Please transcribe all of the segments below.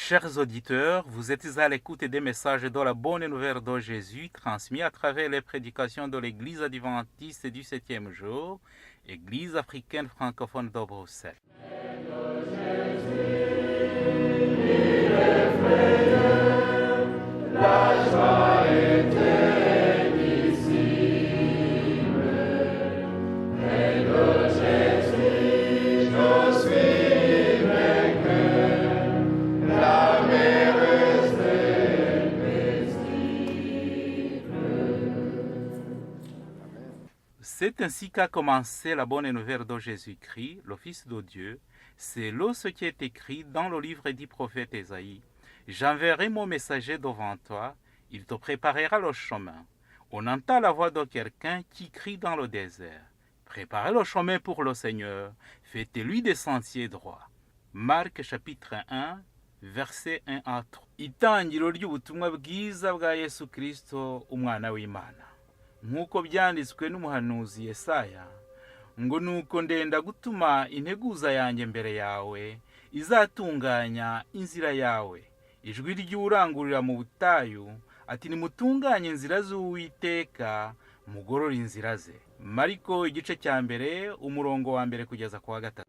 Chers auditeurs, vous êtes à l'écoute des messages de la bonne nouvelle de Jésus transmis à travers les prédications de l'Église adventiste du 7e jour, Église africaine francophone de Bruxelles. C'est ainsi qu'a commencé la bonne nouvelle de Jésus-Christ, le Fils de Dieu. C'est là ce qui est écrit dans le livre du prophète Ésaïe. J'enverrai mon messager devant toi, il te préparera le chemin. On entend la voix de quelqu'un qui crie dans le désert. Préparez le chemin pour le Seigneur, faites-lui des sentiers droits. Marc chapitre 1, verset 1 à 3. Itangiro ry'ubutumwa bwiza bwa Yesu Kristo, umwana w'Imana. Nk'uko byanditswe n'umuhanuzi Yesaya, ngo nuko ndenda gutuma integuza yanjye mbere yawe, izatunganya inzira yawe. Ijwi ry'urangurira mu butayu, ati nimutunganye inzira z'Uwiteka, mugorore inzira ze. Mariko igice cya mbere, umurongo wa mbere kugeza ku wa gatatu.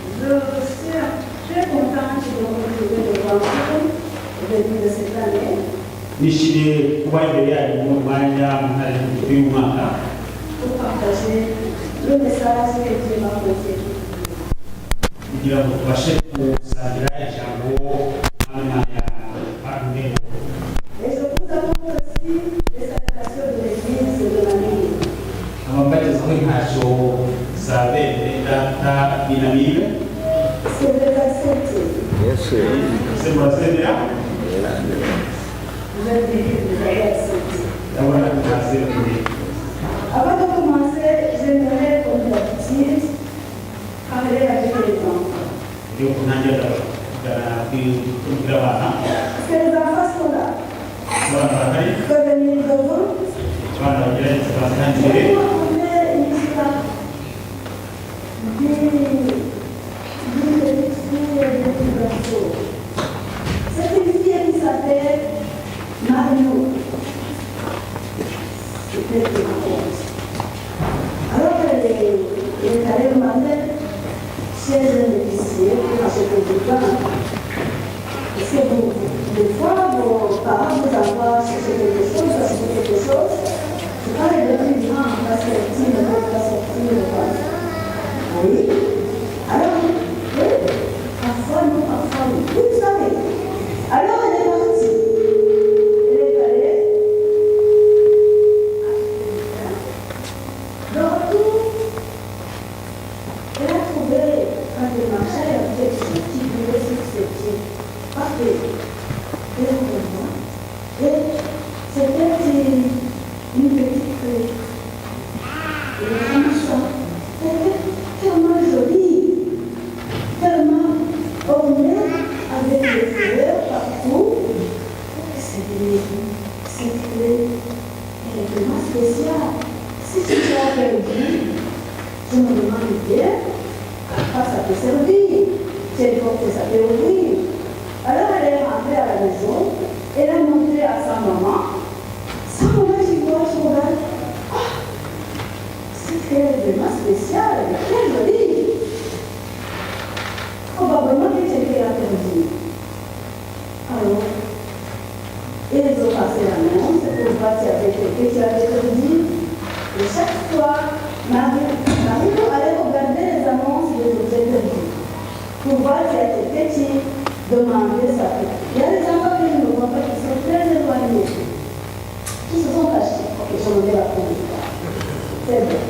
Je suis très contente de vous retrouver devant vous au début de cette année. Nishimiye kuba imbere yanyu mu mwanya mpuzamahanga uyu mwaka Pour partager le message que Dieu m'a confié. kugira ngo tubashe gusangira ijambo n'Imana yabahaye. Et je vous annonce aussi les salutations de l'Église de l'année. Abambagezaho intashyo za bene data binamire. C'est le verset 7. Se murazemera Je vais lire le verset 7. ndabona tumaze kuri Avant de commencer, j'aimerais, comme d'habitude, parler avec les enfants. yo kunangira kugira abana Parce que les enfants sont là. abana bahari Peuvent venir devant. abana bagerageza Et bakangire on met une histoire d'une petite fille et d'un petit garçon. C'est une fille qui s'appelle Mario. C'était une raconte. Alors elle est allée le matin chez un épicier pour acheter du pain. Parce que des fois, vos parents vous envoient chercher quelque chose, acheter quelque chose. C'est pas les deux grand parce que tu ne peux pas sortir le pain. Oui. Alors, oui. Parfois, nous, parfois, oui. Vous savez. Alors, elle est partie. Elle est allée. De retour, elle a trouvé, quand elle marchait, un petit qui voulait sur ses pieds. Parfait. Elle est revenue. Et c'était une petite feuille. Et vraiment ça, c'était tellement joli, tellement orné avec des fleurs partout. Cette feuille, elle est vraiment spéciale. Si tu l'as perdu, je me demande bien à quoi ça peut servir. Quelle porte ça peut ouvrir. Alors elle est rentrée à la maison, elle a montré à sa maman. Sa maman qui voit son regarde. Ah, c'est vraiment spécial, très joli. Probablement que c'était interdit. Alors, ils ont passé l'annonce pour voir s'il y avait quelqu'un qui avait interdit. Et chaque fois, Marie allait regarder les annonces des objets perdus pour voir s'il y a quelqu'un qui demandait ça. Il y a des enfants qui ne voient pas, qui sont très éloignés, qui se sont cachés. Ok, je me mets la première. C'est bon.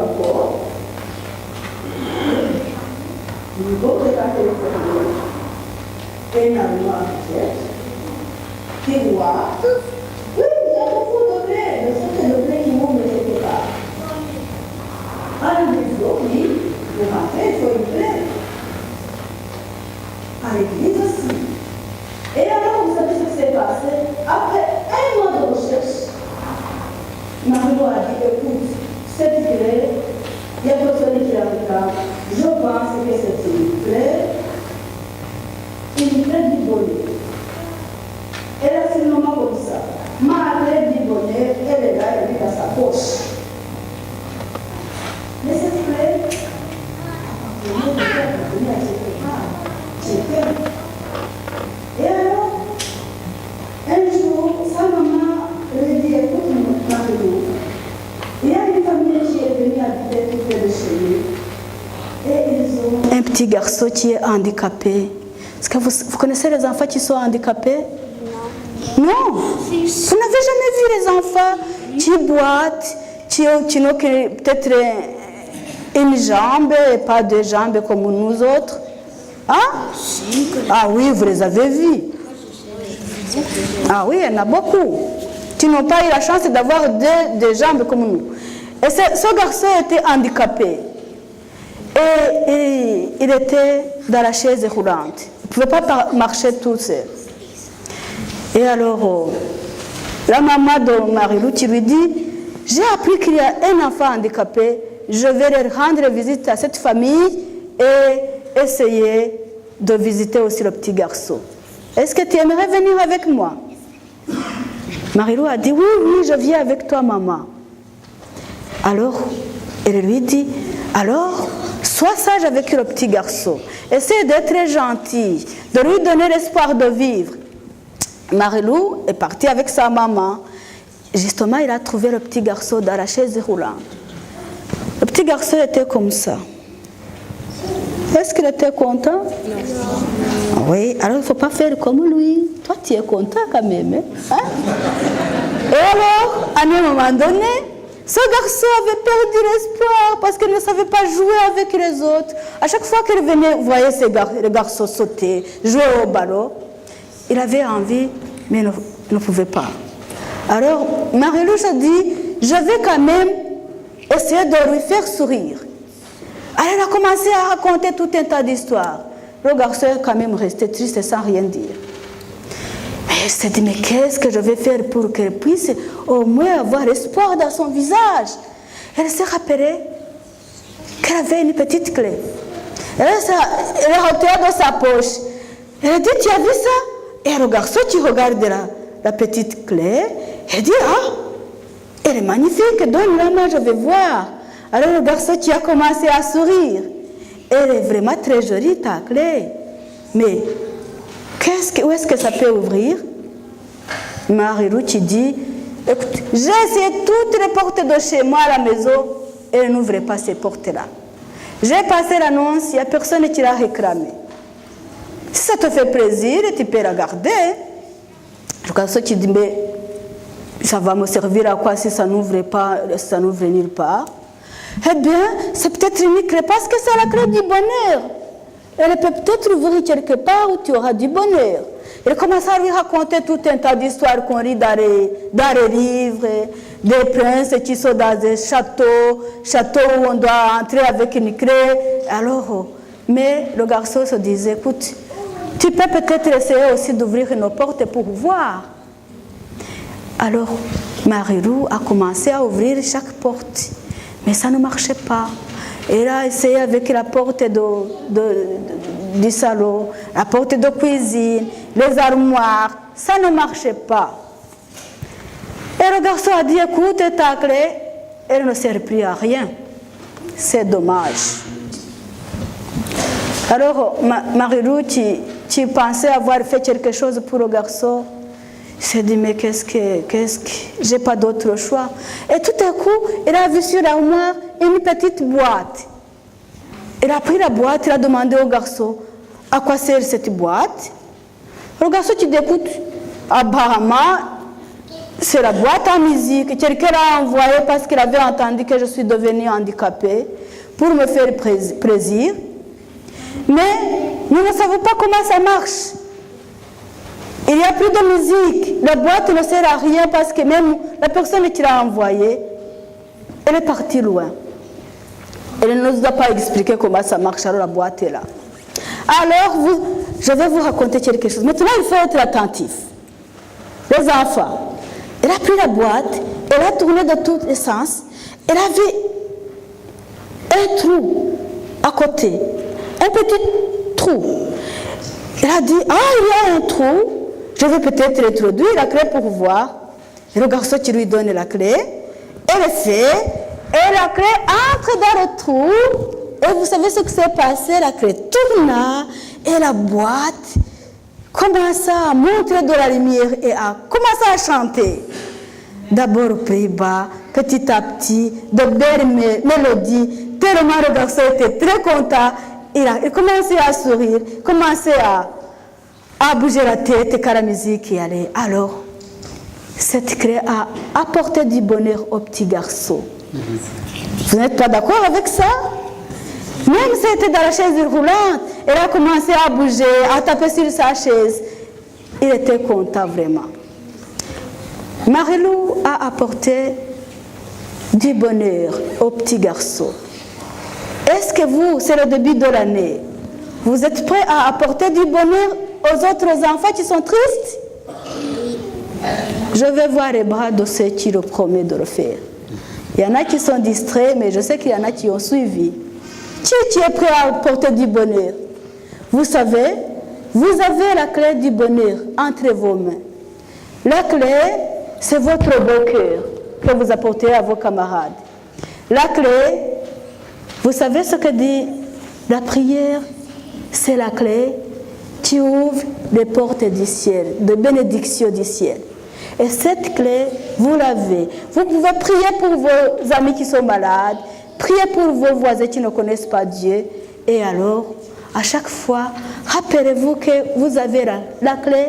encore, l'autre cas téléphonique, un allemand qui voit, oui, il y a beaucoup de blé, mais c'est le blé qui monte quelque part. Alors, il faut, oui, le matin, il faut une blé. À l'église aussi. Et alors, vous savez ce qui s'est passé? Après un mois de recherche, Marie-Lou a dit, écoute, cette clé, il y a personne qui la regarde. Je pense que c'est une clé du bonheur. Elle a fait le nom comme ça. Ma clé du bonheur, elle est là, elle est dans sa poche. Mais cette clé, je ne peux pas venir à quelque part. J'ai peur. Et alors, un jour, sa maman lui dit, écoute, Marie-Lou, il y a une famille qui est venue habiter tout près de chez nous. Et ils ont un petit garçon qui est handicapé. Est-ce que vous connaissez les enfants qui sont handicapés? Non. Non. Vous n'avez jamais vu les enfants qui boitent, qui n'ont peut-être une jambe et pas deux jambes comme nous autres? Hein? Ah oui, vous les avez vus. Ah oui, il y en a beaucoup qui n'ont pas eu la chance d'avoir deux jambes comme nous. Et ce garçon était handicapé. Et il était dans la chaise roulante. Il ne pouvait pas marcher tout seul. Et alors, la maman de Marie-Lou qui lui dit, j'ai appris qu'il y a un enfant handicapé, je vais rendre visite à cette famille et essayer de visiter aussi le petit garçon. Est-ce que tu aimerais venir avec moi? Marie-Lou a dit, oui, oui, je viens avec toi, maman. Alors, elle lui dit, alors, sois sage avec le petit garçon. Essaie d'être gentil, de lui donner l'espoir de vivre. Marie-Lou est partie avec sa maman. Justement, il a trouvé le petit garçon dans la chaise roulante. Le petit garçon était comme ça. Est-ce qu'il était content? Non. Oui, alors il ne faut pas faire comme lui. Toi, tu es content quand même. Hein? Et alors, à un moment donné, ce garçon avait perdu l'espoir parce qu'il ne savait pas jouer avec les autres. À chaque fois qu'il venait, vous voyez le garçon sauter, jouer au ballon, il avait envie, mais il ne pouvait pas. Alors, Marie-Lou se dit, je vais quand même essayer de lui faire sourire. Alors, elle a commencé à raconter tout un tas d'histoires. Le garçon est quand même resté triste sans rien dire. Mais elle s'est dit, mais qu'est-ce que je vais faire pour qu'elle puisse au moins avoir espoir dans son visage? Elle s'est rappelée qu'elle avait une petite clé. Elle est rentrée dans sa poche. Elle a dit, tu as vu ça? Et le garçon qui regarde la petite clé, elle dit, ah, elle est magnifique, donne-la moi, je vais voir. Alors le garçon qui a commencé à sourire. Elle est vraiment très jolie, ta clé. Mais où est-ce que ça peut ouvrir? Marie-Lou qui dit, écoute, j'ai essayé toutes les portes de chez moi à la maison et elle n'ouvrait pas ces portes-là. J'ai passé l'annonce, il n'y a personne qui l'a réclamé. Si ça te fait plaisir, tu peux la garder. Le garçon qui dit, mais ça va me servir à quoi si ça n'ouvre pas, ça n'ouvre nulle part? Eh bien, c'est peut-être une clé parce que c'est la clé du bonheur. Elle peut peut-être ouvrir quelque part où tu auras du bonheur. Il commence à lui raconter tout un tas d'histoires qu'on lit dans les livres, des princes qui sont dans des châteaux où on doit entrer avec une clé. Alors, mais le garçon se disait, écoute, tu peux peut-être essayer aussi d'ouvrir une porte pour voir. Alors, Marie-Lou a commencé à ouvrir chaque porte. Mais ça ne marchait pas. Elle a essayé avec la porte du salon, la porte de cuisine, les armoires. Ça ne marchait pas. Et le garçon a dit, écoute, ta clé, elle ne sert plus à rien. C'est dommage. Alors, Marie-Lou, qui pensait avoir fait quelque chose pour le garçon, s'est dit, mais qu'est-ce que j'ai pas d'autre choix. Et tout à coup, il a vu sur l'armoire une petite boîte. Il a pris la boîte, il a demandé au garçon, à quoi sert cette boîte? Le garçon qui dit, écoute, apparemment, c'est la boîte à musique. Quelqu'un l'a envoyé parce qu'il avait entendu que je suis devenue handicapée pour me faire plaisir. Mais nous ne savons pas comment ça marche. Il n'y a plus de musique. La boîte ne sert à rien parce que même la personne qui l'a envoyée, elle est partie loin. Elle ne nous a pas expliqué comment ça marche, alors la boîte est là. Alors, je vais vous raconter quelque chose. Maintenant, il faut être attentif. Les enfants, elle a pris la boîte, elle a tourné dans tous les sens, elle avait un trou à côté, un petit trou. Elle a dit, ah, il y a un trou, je vais peut-être introduire la clé pour voir. Et le garçon qui lui donne la clé, elle le fait, et la clé entre dans le trou, et vous savez ce qui s'est passé, la clé tourna, et la boîte commença à montrer de la lumière et a commencé à chanter. D'abord au plus bas, petit à petit, de belles mélodies, tellement le garçon était très content, il commençait à sourire, commençait à bouger la tête quand la musique y allait. Alors, cette clé a apporté du bonheur au petit garçon. Vous n'êtes pas d'accord avec ça? Même si elle était dans la chaise roulante, elle a commencé à bouger, à taper sur sa chaise. Il était content vraiment. Marilou a apporté du bonheur au petit garçon. Est-ce que vous, c'est le début de l'année, vous êtes prêts à apporter du bonheur aux autres enfants qui sont tristes? Je vais voir les bras de ceux qui le promettent de le faire. Il y en a qui sont distraits, mais je sais qu'il y en a qui ont suivi. Qui est prêt à apporter du bonheur? Vous savez, vous avez la clé du bonheur entre vos mains. La clé, c'est votre beau cœur que vous apportez à vos camarades. La clé, vous savez ce que dit la prière? C'est la clé qui ouvre les portes du ciel, de bénédiction du ciel. Et cette clé, vous l'avez. Vous pouvez prier pour vos amis qui sont malades, priez pour vos voisins qui ne connaissent pas Dieu. Et alors, à chaque fois, rappelez-vous que vous avez la clé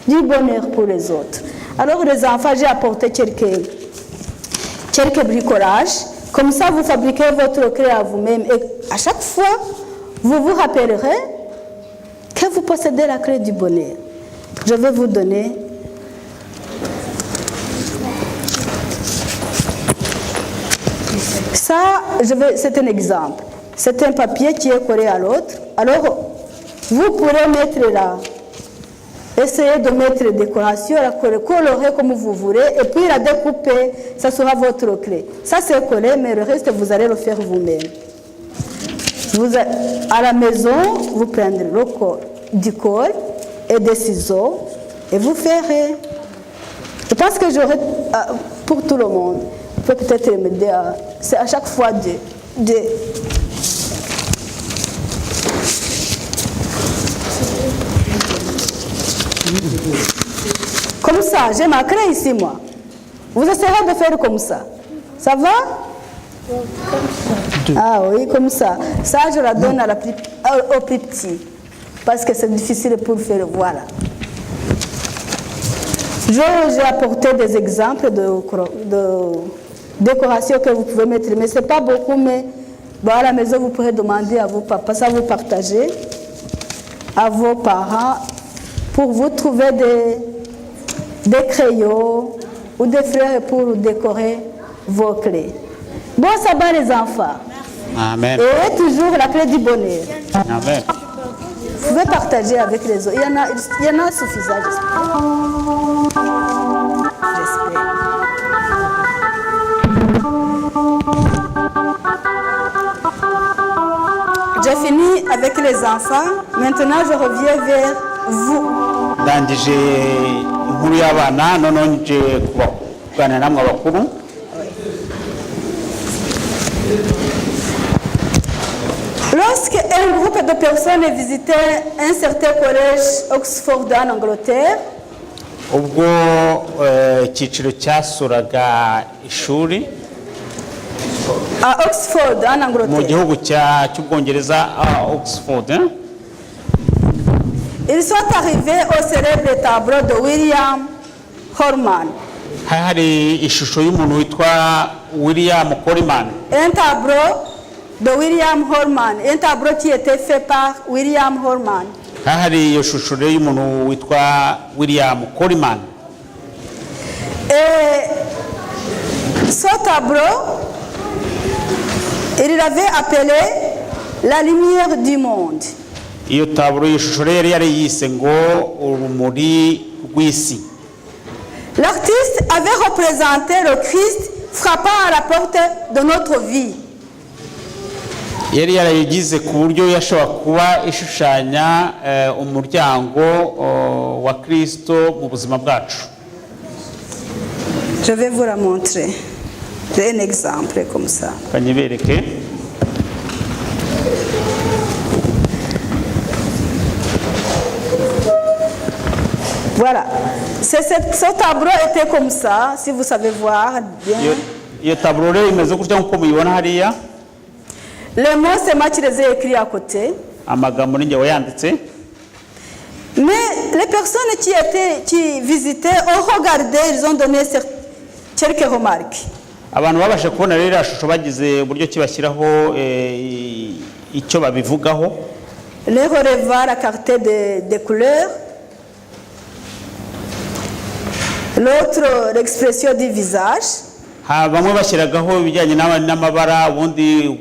du bonheur pour les autres. Alors, les enfants, j'ai apporté quelques bricolages. Comme ça, vous fabriquez votre clé à vous-même. Et à chaque fois, vous vous rappellerez que vous possédez la clé du bonheur. Je vais vous donner ça, c'est un exemple. C'est un papier qui est collé à l'autre. Alors, vous pourrez mettre là, essayez de mettre les décorations, la colorer comme vous voulez, et puis la découper, ça sera votre clé. Ça c'est collé, mais le reste, vous allez le faire vous-même. À la maison, vous prendrez du colle et des ciseaux, et vous ferez. Je pense que j'aurai pour tout le monde. Vous pouvez peut-être m'aider c'est à chaque fois Comme ça, j'ai ma clé ici, moi. Vous essayerez de faire comme ça. Ça va? Ah oui, comme ça. Ça, je la donne au plus petit. Parce que c'est difficile pour faire. Voilà. J'ai apporté des exemples de décoration que vous pouvez mettre, mais ce n'est pas beaucoup, mais à la maison, vous pourrez demander à vos papas, ça vous partagez à vos parents pour vous trouver des crayons ou des fleurs pour décorer vos clés. Bon sabbat les enfants. Amen. Et toujours la clé du bonheur. Amen. Vous pouvez partager avec les autres. Il y en a suffisant, j'espère. J'ai fini avec les enfants. Maintenant, je reviens vers vous. ndangije inkuru y'abana noneho nje kuganira namwe abakuru. Lorsque un groupe de personnes visitait un certain collège Oxford en Angleterre, ubwo icyiciro cyasuraga ishuri à Oxford en mu Angleterre, gihugu cy'ubwongereza Oxford, ils sont arrivés au célèbre tableau de William Holman. hari ishusho y'umuntu witwa William Coleman. Un tableau de William Holman, un tableau qui était fait par William Holman. Hari iyo shusho rero y'umuntu witwa William Coleman. Et ce tableau, il l'avait appelé la lumière du monde. Iyo tableau y'ishusho rero yari yise ngo urumuri rw'isi. L'artiste avait représenté le Christ frappant à la porte de notre vie. Yari yarayigize ku buryo yashobora kuba ishushanya umuryango wa Kristo mu buzima bwacu. Je vais vous la montrer. J'ai un exemple comme ça. Kanyibereke. Voilà. Ce tableau était comme ça, si vous savez voir bien. Iyo tableau rero imeze gutya nkuko muyibona hariya. Les mots, c'est moi qui les ai écrits à côté. Amagambo ni njye wayanditse. Mais les personnes qui visitaient ont regardé, ils ont donné quelques remarques. Abantu babasha kubona rero ashusho bagize uburyo kibashyiraho icyo babivugaho. Les releveurs à carte de couleurs. L'autre, l'expression du visage. Bamwe bashyiragaho ibijyanye n'amabara ubundi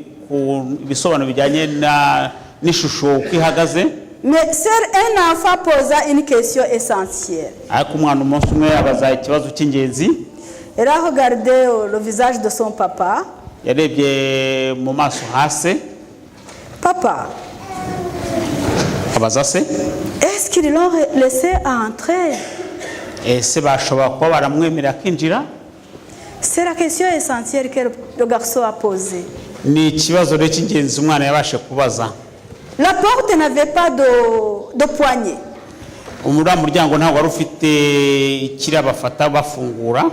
ibisobanuro bijyanye n'ishusho uko ihagaze. Mais seul un enfant posa une question essentielle. Ariko umwana umunsi umwe abaza ikibazo cy'ingenzi. Il a regardé le visage de son papa. Yarebye mu maso hasi. Papa, abaza se, est-ce qu'ils l'ont laissé entrer? Ese bashobora kuba baramwemerera kwinjira? C'est la question essentielle que le garçon a posée. Ni ikibazo rero cy'ingenzi umwana yabashe kubaza. La porte n'avait pas de poignée. Umuryango ntabwo wari ufite ikira bafata bafungura.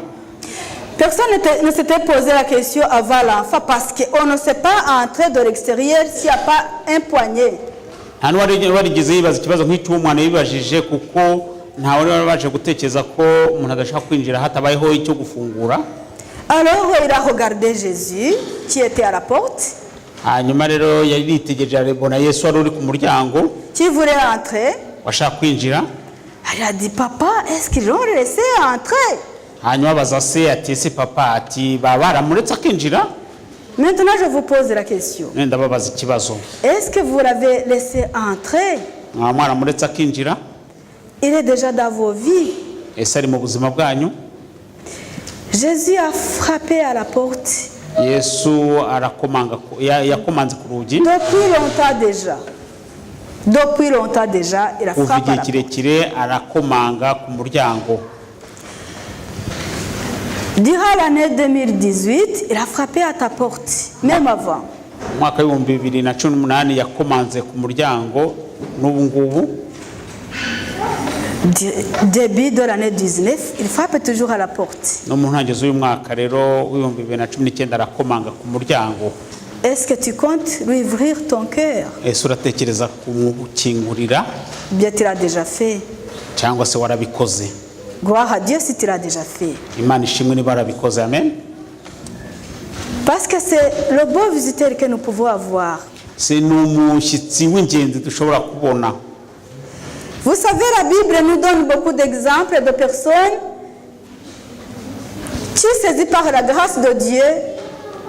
Personne ne s'était posé la question avant l'enfant parce qu'on ne sait pas entrer de l'extérieur s'il n'y a pas un poignet. Nta warigeze yibaza ikibazo nk'icyo umwana yibajije kuko nta wari wabashe gutekereza ko umuntu adashaka kwinjira hatabayeho icyo gufungura. Alors il a regardé Jésus qui était à la porte. Hanyuma rero yari yitegereje arabona Yesu wari uri ku muryango. Qui voulait entrer. Washaka kwinjira. Il a dit, papa, est-ce qu'ils l'ont laissé entrer? Hanyuma baza se ati ese papa ati baramuretse akinjira. Maintenant je vous pose la question. Ndababaza ikibazo. Est-ce que vous l'avez laissé entrer? Mwaramuretse akinjira. Il est déjà dans vos vies. Ese ari mu buzima bwanyu. Jésus a frappé à la porte. Yesu arakomanga yakomanze ku rugi. Depuis longtemps déjà, il a frappé à la porte. Kirekire arakomanga ku muryango. Durant l'année 2018, il a frappé à ta porte, même avant. Mwaka wa 2018 yakomanze ku muryango n'ubu ngubu. Début de l'année 19, il frappe toujours à la porte. No mu ntangiriro y'uyu mwaka rero wa 2019 arakomanga ku muryango. Est-ce que tu comptes lui ouvrir ton cœur? Ese uratekereza kumukingurira? Bien, tu l'as déjà fait. Cyangwa se warabikoze? Gloire à Dieu si tu l'as déjà fait. Imana ishimwe niba warabikoze. Amen. Parce que c'est le beau visiteur que nous pouvons avoir. C'est n'umushyitsi w'ingenzi dushobora kubona. Vous savez, la Bible nous donne beaucoup d'exemples de personnes qui, saisies par la grâce de Dieu,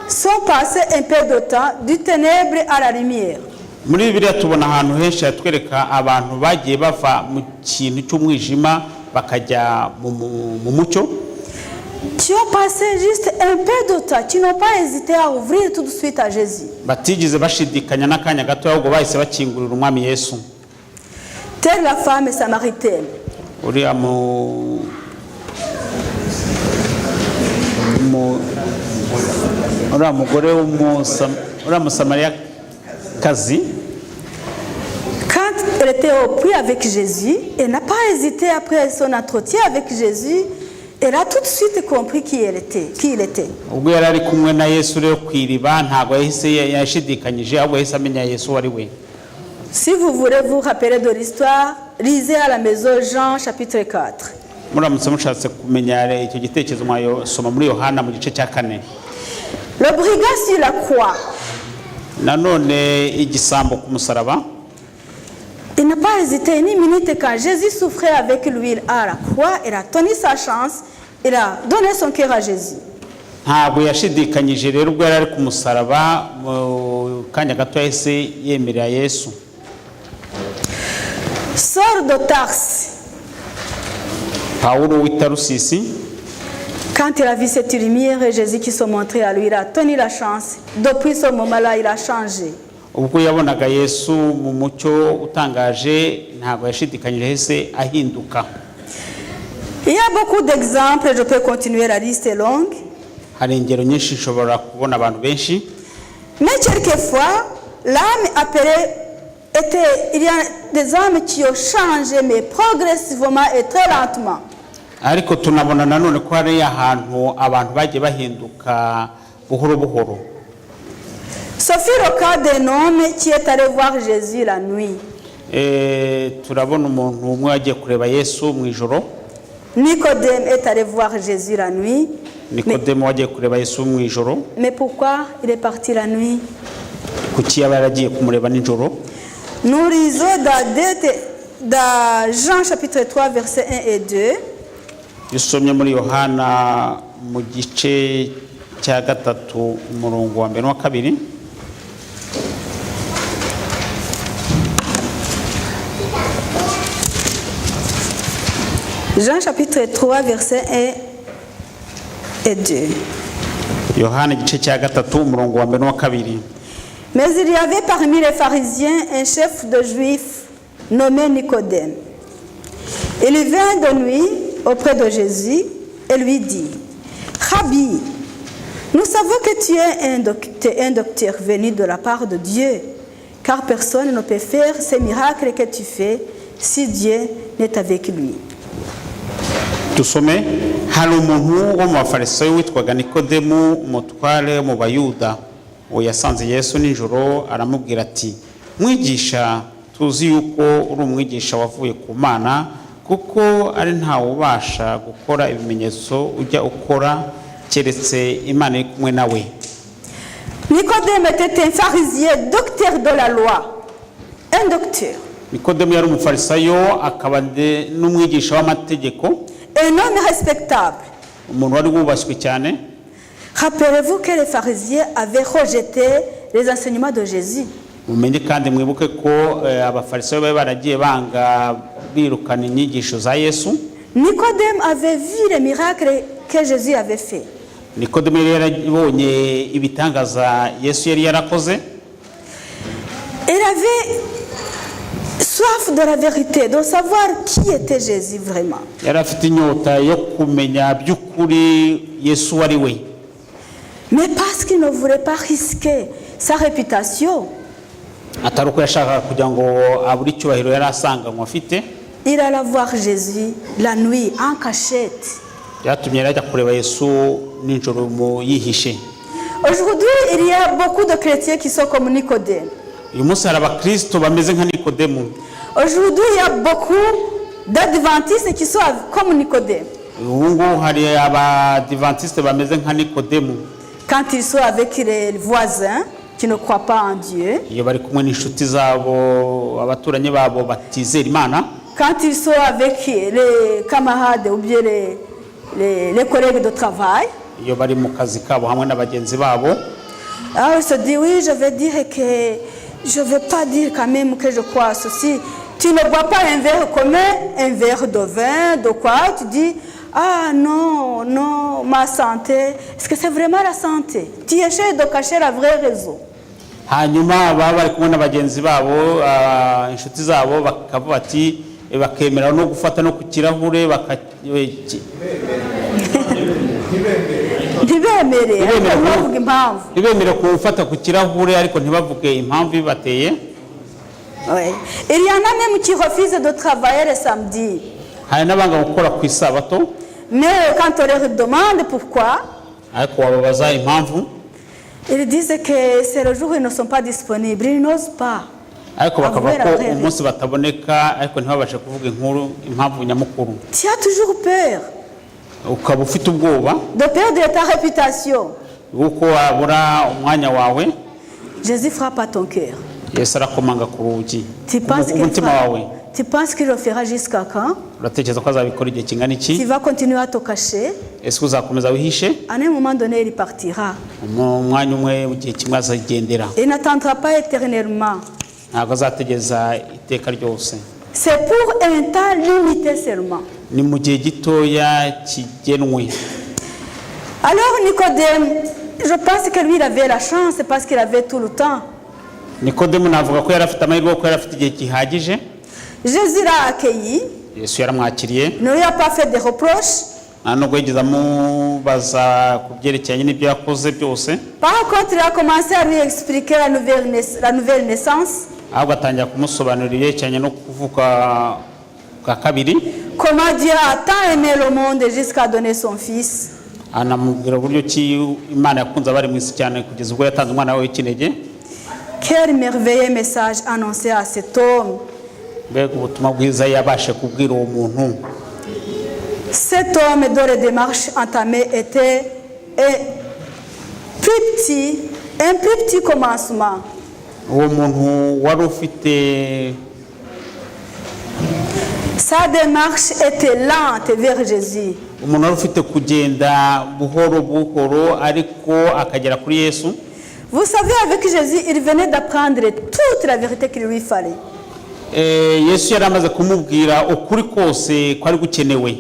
sont passées un peu de temps du ténèbre à la lumière. Muri Bibiliya tubona ahantu henshi hatwereka abantu bagiye bava mu kintu cy'umwijima bakajya mu mucyo. Qui ont passé juste un peu de temps, qui n'ont pas hésité à ouvrir tout de suite à Jésus. Batigeze bashidikanya n'akanya gato ahubwo bahise bakingurira umwami Yesu. Telle la femme samaritaine. Uriya mugore w'umusamariyakazi. Quand elle était au puits avec Jésus, elle n'a pas hésité après son entretien avec Jésus. Elle a tout de suite compris qui il était. Ubwo yari ari kumwe na Yesu rero kwiriba ntago yahise yashidikanyije ahubwo yahise amenya Yesu wari we. Si vous voulez vous rappeler de l'histoire, lisez à la maison Jean chapitre 4. muramutse mushatse kumenya icyo gitekerezo mwayosoma muri Yohana mu gice cya 4. Le brigand sur la croix. Nanone igisambo ku musaraba. Il n'a pas hésité ni minute quand Jésus souffrait avec lui à la croix. Il a tenu sa chance. Il a donné son cœur à Jésus. Ntabwo yashidikanyije rero ubwo yari ari ku musaraba mu kanya gato yahise yemerera Yesu. Saul de Tarse. Paulo w'Itarusisi. Quand il a vu cette lumière et Jésus qui se montrait à lui, il a tenu la chance. Depuis ce moment-là, il a changé. Ubwo yabonaga Yesu mu mucyo utangaje ntabwo yashidikanyije hese ahinduka. Il y a beaucoup d'exemples, je peux continuer, la liste est longue. Hari ingero nyinshi nshobora kubona abantu benshi. Mais quelquefois, l'âme appelée il y a des âmes qui ont changé, mais progressivement et très lentement. Ariko tunabona nanone ko hari ahantu abantu bagiye bahinduka buhoro buhoro. Ce fut le cas d'un homme qui est allé voir Jésus la nuit. Turabona umuntu umwe wagiye kureba Yesu mu ijoro. Nicodème est allé voir Jésus la nuit. Nicodème wagiye kureba Yesu mu ijoro. Mais pourquoi il est parti la nuit? Kuki yaba yaragiye kumureba nijoro? Nous lisons dans Jean chapitre 3 versets 1 et 2. Yusomye muri Yohana mu gice cya 3 umurongo wa 1 wa 2. Jean chapitre 3 versets 1 et 2. Yohana igice cya 3 umurongo wa 1 wa 2. Mais il y avait parmi les pharisiens un chef de juifs nommé Nicodème. Il vint de nuit auprès de Jésus et lui dit: Rabbi, nous savons que tu es un docteur venu de la part de Dieu, car personne ne peut faire ces miracles que tu fais si Dieu n'est avec lui. Tusome hari umuntu wo mu bafarisayo witwaga Nikodemu umutware mu Bayuda. Uwo yasanze Yesu nijoro aramubwira ati: Mwigisha, tuzi yuko uri umwigisha wavuye ku Mana, kuko ari ntawe ubasha gukora ibimenyetso ujya ukora keretse Imana iri kumwe nawe. Nicodème était un pharisien, docteur de la loi. Un docteur. Nikodemu yari umufarisayo akaba n'umwigisha w'amategeko. Un homme respectable. Umuntu wari wubashywe cyane. Rappelez-vous que les pharisiens avaient rejeté les enseignements de Jésus. Mumenye kandi mwibuke ko abafarisayo bari baragiye banga birukana inyigisho za Yesu. Nicodème avait vu les miracles que Jésus avait fait. Nikodemu yari yarabonye ibitangaza Yesu yari yarakoze. Il avait soif de la vérité, de savoir qui était Jésus vraiment. Yari afite inyota yo kumenya by'ukuri Yesu ari we. Mais parce qu'il ne voulait pas risquer sa réputation, Ataruko yashaka kugira ngo aburi cyubahiro yari asanganywe afite. Il alla voir Jésus la nuit en cachette. Yatumye ajya kureba Yesu nijoro mu yihishe. Aujourd'hui, il y a beaucoup de chrétiens qui sont comme Nicodème. Uyu munsi hari abakristo bameze nka Nikodemu. Aujourd'hui, il y a beaucoup d'adventistes qui sont comme Nicodème. Ubu ngubu hari abadiventiste bameze nka Nikodemu. Quand ils sont avec les voisins qui ne croient pas en Dieu, iyo bari kumwe n'inshuti zabo abaturanyi babo batizera Imana, quand ils sont avec les camarades ou bien les collègues de travail, iyo bari mu kazi kabo hamwe n'abagenzi babo, alors ils se disent oui, je vais dire que je vais pas dire quand même que je crois à ceci. Tu ne bois pas un verre commun, un verre de vin, de quoi? Tu dis ah non, non, ma santé. Est-ce que c'est vraiment la santé? Tu essaies de cacher la vraie raison. hanyuma baba bari kumwe n'abagenzi babo inshuti zabo bakavuga ati bakemera no gufata no ku kirahure ntibemere gufata ku kirahure ariko ntibavuge impamvu bibateye. Oui. Il y en a même qui refusent de travailler le samedi. Hari n'abanga gukora ku isabato. Mais quand on leur demande pourquoi, ariko wababaza impamvu, ils disent que c'est le jour où ils ne sont pas disponibles, ils n'osent pas. ariko bakavuga ko umunsi bataboneka ariko ntibabashe kuvuga inkuru impamvu nyamukuru. Tu as toujours peur Ukaba ufite ubwoba de perdre ta réputation. uko wabura umwanya wawe. Jésus frappe à ton cœur. Yesu arakomanga ku rugi umutima wawe. Tu penses qu'il le fera jusqu'à quand? Uratekereza ko azabikora igihe kingana iki? Tu vas continuer à te cacher. Ese uzakomeza wihishe? À un moment donné, il partira. Umwanya umwe igihe kimwe azagendera. Il n'attendra pas éternellement. Ntabwo azategereza iteka ryose. C'est pour un temps limité seulement. Ni mu gihe gitoya kigenwe. Alors Nicodème, je pense que lui il avait la chance parce qu'il avait tout le temps. Nikodemu navuga ko yari afite amahirwe ko yari afite igihe gihagije. Jésus l'a accueilli. Yesu yaramwakiriye. Ne lui a pas fait de reproches. Nubwo yigeze amubaza ku byerekeranye n'ibyo yakoze byose. Par contre, il a commencé à lui expliquer la nouvelle naissance. Ahubwo atangira kumusobanurira ibyerekeranye no kuvuka kwa kabiri. Comment Dieu a tant aimé le monde jusqu'à donner son fils. Anamubwira uburyo ki Imana yakunze abari mu isi cyane kugeza ubwo yatanze umwana we w'ikinege. Quel merveilleux message annoncé à cet homme. Mbega ubutumwa bwiza yabashe kubwira uwo muntu. Cet homme dont les démarches entamées étaient un plus petit commencement. Uwo muntu wari ufite sa démarche était lente vers Jésus. Umuntu wari ufite kugenda buhoro buhoro ariko akagera kuri Yesu. Vous savez, avec Jésus, il venait d'apprendre toute la vérité qu'il lui fallait. Yesu yari amaze kumubwira ukuri kose kwari gukenewe.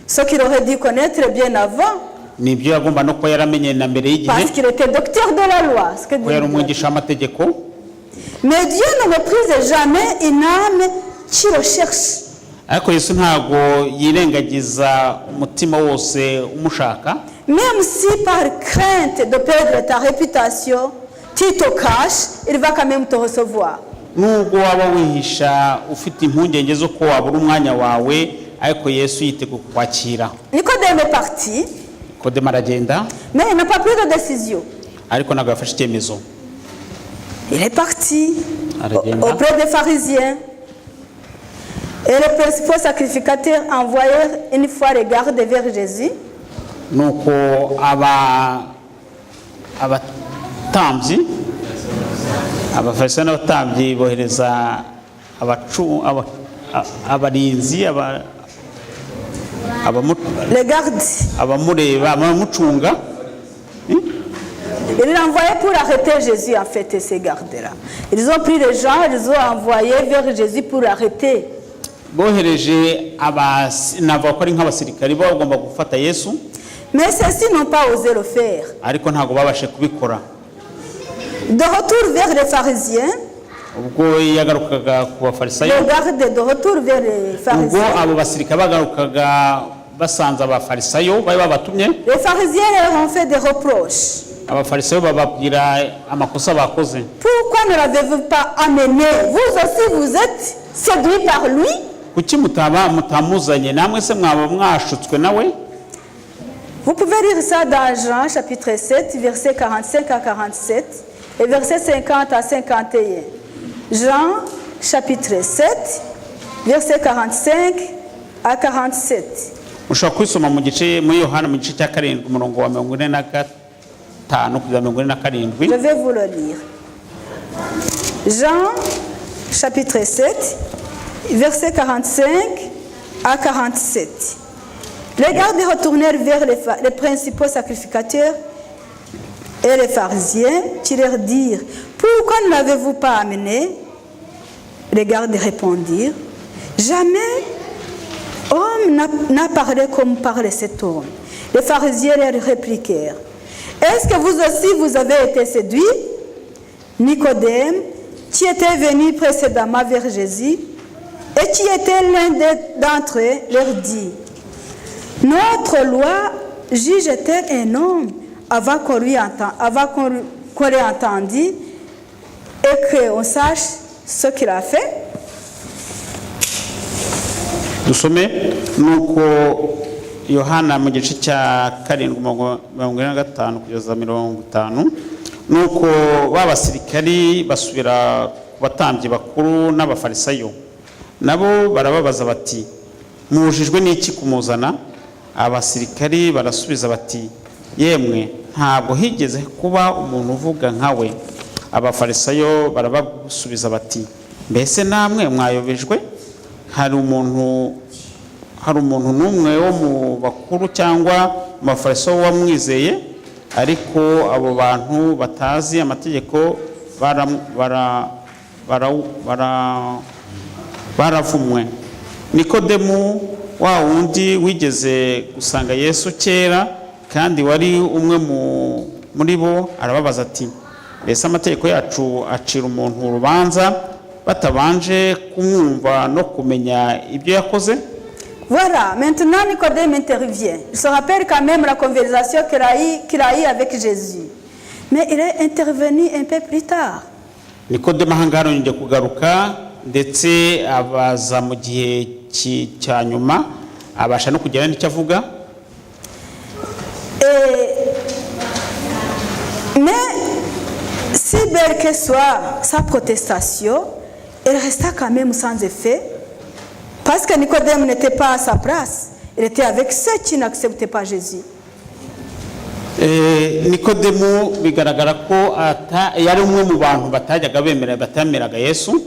Ce qu'il aurait dû connaître bien avant. Nibyo yagomba no ko yaramenye na mbere y'igihe. Parce qu'il était docteur de la loi. Ce que yari umwigisha amategeko. Mais Dieu ne méprise jamais une âme qui le cherche. Ariko Yesu ntago yirengagiza umutima wose umushaka. Même si par crainte de perdre ta réputation, tu te caches, il va quand même te recevoir. Nubwo waba wihisha ufite impungenge zo ko wabura umwanya wawe ariko Yesu yiteguye kukwakira. Nicodème est parti. Nikodemu aragenda. Mais il n'a pas pris de décision. Ariko ntabwo yafashe icyemezo. Il est parti auprès des pharisiens. Et les principaux sacrificateurs envoyèrent une fois les gardes vers Jésus. Nuko abatambyi abafarisayo n'abatambyi bohereza abarinzi les gardes abamureba abamucunga. Ils l'envoyaient pour arrêter Jésus en fait, ces gardes-là. Ils ont pris les gens, ils ont envoyé vers Jésus pour l'arrêter. Bohereje navuga ko ari nk'abasirikari bagomba gufata Yesu. Mais ceux-ci n'ont pas osé le faire. Ariko ntago babashe kubikora. De retour vers les pharisiens. Ubwo yagarukaga ku bafarisayo. Les gardes de retour vers les pharisiens. Ubwo abo basirikari bagarukaga basanze abafarisayo bari babatumye. Les pharisiens leur ont fait des reproches. Abafarisayo bababwira amakosa bakoze. Pourquoi ne l'avez-vous pas amené? Vous aussi vous êtes séduits par lui? Kuki mutamuzanye namwe se mwaba mwashutswe nawe? Vous pouvez lire ça dans Jean chapitre 7 versets 45 à 47 et versets 50 à 51. Jean chapitre 7 versets 45 à 47. Ushobora kwisoma mu gice muri Yohana mu gice cya 7 umurongo wa 45 kugeza 47. Je vais vous le lire. Jean chapitre 7 versets 45 à 47. Les gardes retournèrent vers les principaux sacrificateurs et les pharisiens qui leur dirent: pourquoi ne l'avez-vous pas amené? Les gardes répondirent: jamais homme n'a parlé comme parlait cet homme. Les pharisiens leur répliquèrent: est-ce que vous aussi vous avez été séduits? Nicodème, qui était venu précédemment vers Jésus et qui était l'un d'entre eux, leur dit: notre loi juge-t-elle un homme avant qu'on l'ait entendu et qu'on sache ce qu'il a fait? Dusome nuko Yohana mu gice cya 7:45 kugeza 50. Nuko babasirikari basubira ku batambyi bakuru n'abafarisayo, nabo barababaza bati mubujijwe n'iki kumuzana? Abasirikari barasubiza bati yemwe ntabwo higeze kuba umuntu uvuga nkawe. Abafarisayo barabasubiza bati mbese namwe mwayobejwe? hari umuntu n'umwe wo mu bakuru cyangwa mu bafarisayo wamwizeye? Ariko abo bantu batazi amategeko baravumwe. Nikodemu wa wundi wigeze gusanga Yesu kera kandi wari umwe muri bo, arababaza ati mbese amategeko yacu acira umuntu urubanza batabanje kumwumva no kumenya ibyo yakoze? Voilà, maintenant Nicodème intervient. Il se rappelle quand même la conversation qu'il a eue avec Jésus. Mais il est intervenu un peu plus tard. Nicodème ahangara yongeye kugaruka ndetse abaza mu gihe cya nyuma, abasha no kugira n'icyo avuga. Mais si belle que soit sa protestation, elle resta quand même sans effet. Parce que Nicodème n'était pas à sa place, il était avec ceux qui n'acceptaient pas Jésus. Nikodemu bigaragara ko yari umwe mu bantu batajyaga batameraga Yesu.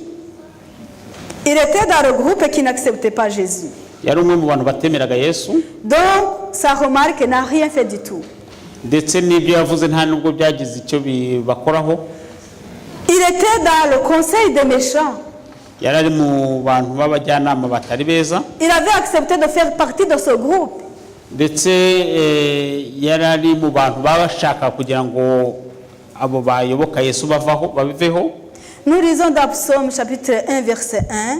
Il était dans le groupe qui n'acceptait pas Jésus. Yari umwe mu bantu batemeraga Yesu. Donc sa remarque n'a rien fait du tout. Ndetse n'ibyo yavuze nta nubwo byagize icyo bibakoraho. Il était dans le conseil des méchants. Yarari mu bantu b'abajyanama batari beza. Il avait accepté de faire partie de ce groupe. Ndetse yarari mu bantu bashaka kugira ngo abo bayoboka Yesu babiveho. Nous lisons dans Psaume chapitre 1 verset 1.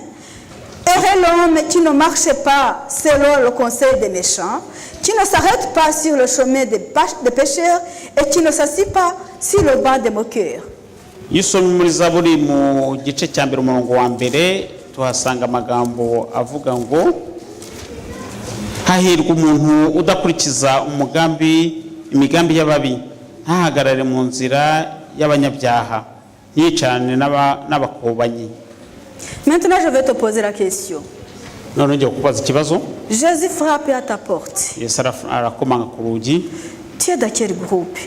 Heureux l'homme qui ne marche pas selon le conseil des méchants, qui ne s'arrête pas sur le chemin des pécheurs et qui ne s'assied pas sur le banc des moqueurs. Yisomye muri Zaburi mu gice cya mbere umurongo wa mbere tuhasanga amagambo avuga ngo hahirwa umuntu udakurikiza imigambi y'ababi, ntahagarare mu nzira y'abanyabyaha, yicane n'abakobanyi. Maintenant je vais te poser la question. None ngiye kubaza ikibazo. Jésus frappe à ta porte. Yesu arakomanga ku rugi. Tu es dans quel groupe?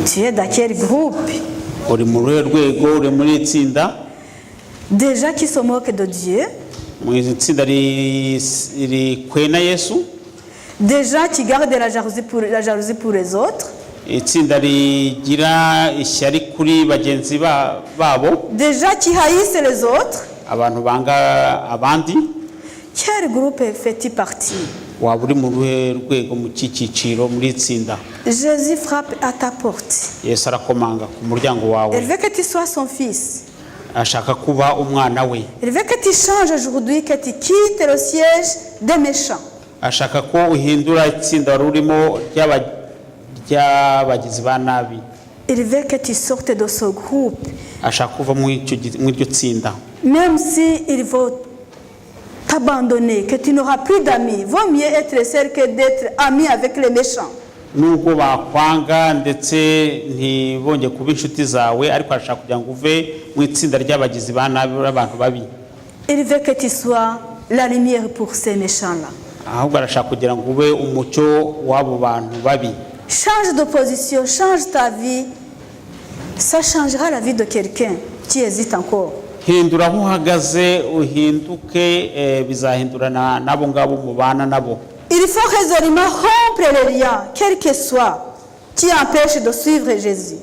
Tu es dans quel groupe? Uri mu rwego, uri muri itsinda. Des gens qui se moquent de Dieu. Mu itsinda iri kwena Yesu. Des gens qui gardent la jalousie pour les autres. Itsinda rigira ishyari kuri bagenzi babo. Des gens qui haïssent les autres. Abantu banga abandi. Quel groupe fait-il partie? Waba uri mu rwego mu cyiciro muri itsinda. Jésus frappe à ta porte. Yesu arakomanga ku muryango wawe. Il veut que tu sois son fils. Ashaka kuba umwana we. Il veut que tu changes aujourd'hui, que tu quittes le siège des méchants. Ashaka ko uhindura itsinda rurimo ry'abagizi ba nabi. Il veut que tu sortes de ce groupe. Ashaka kuva mu iryo tsinda. Même si il faut t'abandonner, que tu n'auras plus d'amis, vaut mieux être seul que d'être ami avec les méchants. Nubwo bakwanga ndetse ntibonge kuba inshuti zawe, ariko ashaka kugira ngo uve mu itsinda ry'abagizi ba nabi abantu babi. Il veut que tu sois la lumière pour ces méchants-là. Ahubwo arashaka kugira ngo ube umucyo w'abo bantu babi. Change de position, change ta vie. Ça changera la vie de quelqu'un qui hésite encore. Hindura aho uhagaze uhinduke, bizahindurana nabo ngabo mubana nabo. Il faut résolument rompre les liens, quel que soit, qui empêche de suivre Jésus.